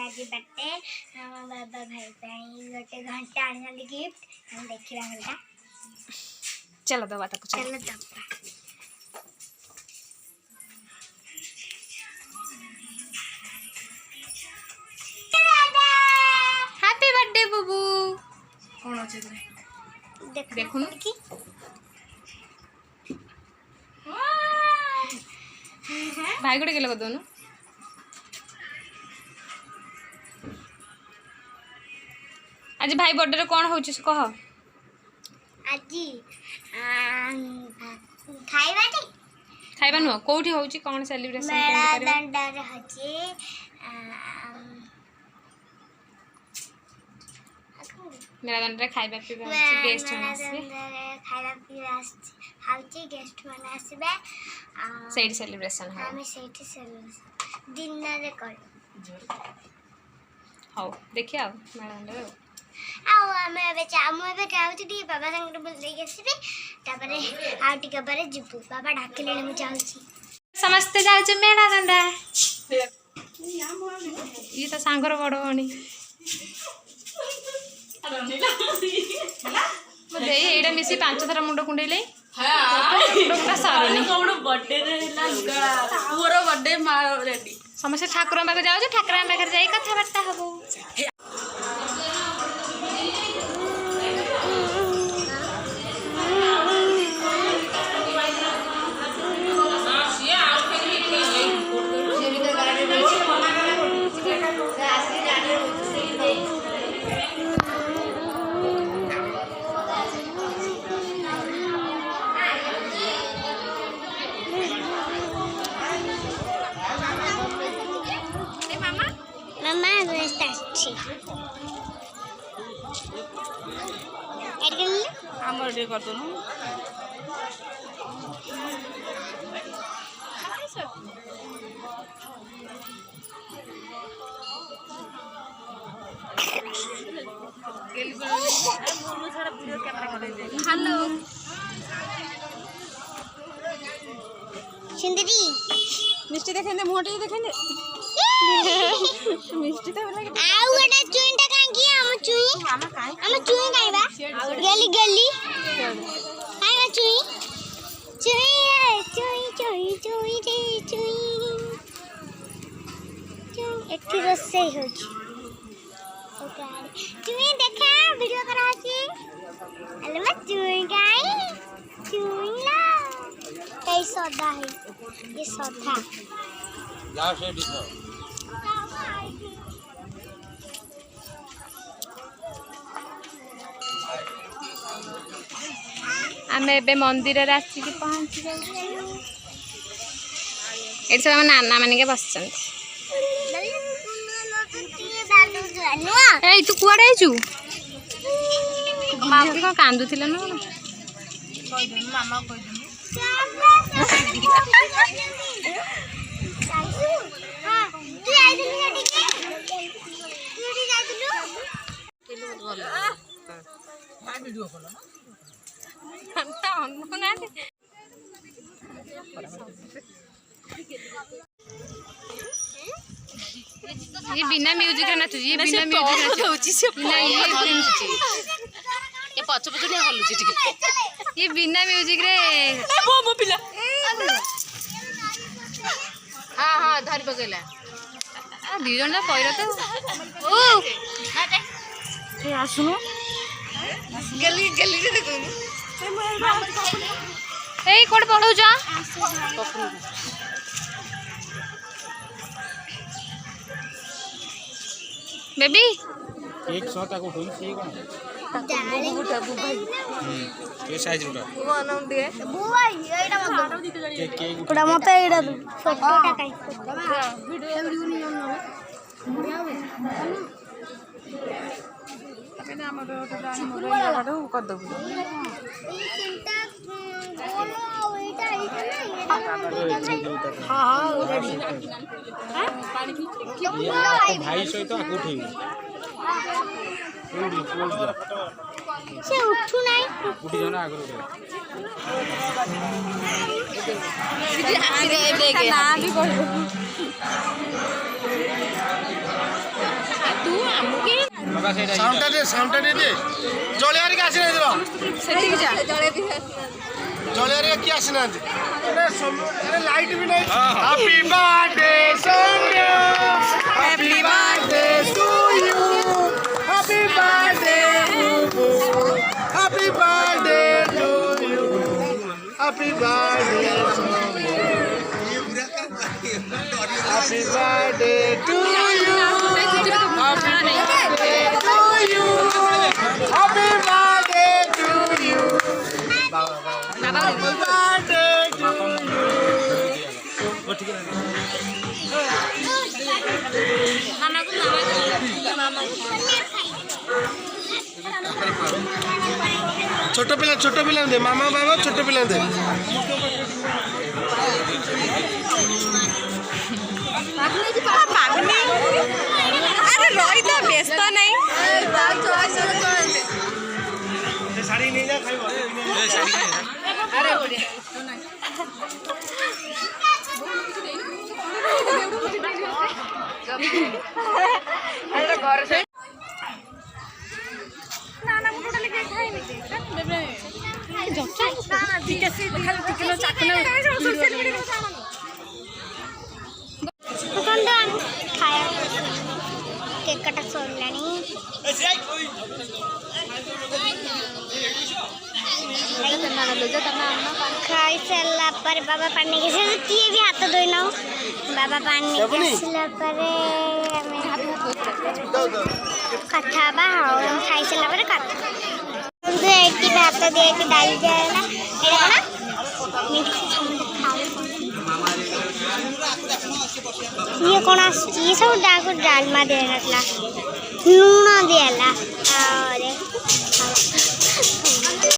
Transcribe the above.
आज बर्थडे हम बाबा भाई भाई गोटे घंटा आनी गिफ्ट हम देखिबा घंटा चलो दबा तक चलो दबा हैप्पी बर्थडे बुबू कौन अच्छे देखो कि भाई गोटे गेले दोनों आज भाई बर्थडे कौन हो कह आज खाइबाटी खाइबा नुह कौटी होची कौन सेलिब्रेशन मेला दंडारे होची मेरा दंड रे खाइबा पीबा गेस्ट माने आसे खाइबा पीबा हाउची गेस्ट माने आसीबे सेट सेलिब्रेशन हो हम सेट सेलिब्रेशन दिन रे कर हो देखिए आ मेरा दंड रे आउ आमे एबे जाउची दी बाबा संग बोल देई आसीबे तापरे आ टिके बारे जिपु बाबा ढाकिले मु जाउची समस्त जाउची मेला दंडा ये तो सांगर बड़ बणी दे एटा मिसी 5 थरा मुंड कुंडेले मुंड सारनी कौन बर्थडे रे लगा पूरा बर्थडे मा रेडी समस्त ठाकुर पाखे जाउछ ठाकुर पाखे जाई कथा बार्ता हबो Mama está अच्छी हम रेडी कर दो हेलो सुंदरी मिष्टी देखेंदे मोटी देखेंदे मिष्टी तो लगे आउ गोटे चुईटा कांकी हम चुई खाइबा गली गली खाइबा चुई चुई चुई रे चुई एठी रोसई होची ओके चुई देखा वीडियो करा छी अले मैं चुई गाई चुई ला कई सौदा है ये सौदा जाओ से दिखो आम ए मंदिर आसिक पहुँची ये सब नाना मानिके बस तू कुआड़े आईचु कौन कांदुला ना मामा ये बिना म्यूजिक नाचुची ये बिना म्यूजिक ये पछ पछ नहीं हलुची ठीक ये बिना म्यूजिक रे मो पिला हां हां धरि पकेला दी जन जा पहिरा तो ओ ए आसुनो गली गली रे देखो ए कोड पळौ जा बेबी एक 100 तक उठो सी कोन डाली गुटा भाई के साइज उठा वो नाम दे बुआ एटा मत के उड़ा मत एटा छोटा काई वीडियो नहीं मैंने हमर ओटा मोबाइल काटो कर दो भाई सहित आगु उठेबी से उठू नाही उठी जाना आगु ना भी साउंडटा दे जलियारी के आसी नहीं सेटिक जा जलियारी की आसी ना अरे लाइट भी नहीं happy birthday Sonia happy birthday to you happy birthday happy birthday to you happy birthday happy birthday to you happy birthday to you happy birthday to you happy birthday छोट पिला दे मामा बाबा छोट पिला दे अरे रही तो व्यस्त नहीं साड़ी नहीं जा खाइबो अरे घर से केक कटा सोडलानी खाई सारा पर बाबा पानी के से किए भी हाथ धोई ना बाबा पानी के सारा पर कथा बा हम खाई सारा पर कथा दे की भात दे की डाल जाए ना एड़ा ना मीठ ये कौन ये सब डाल डालमा दे रखला लूना देला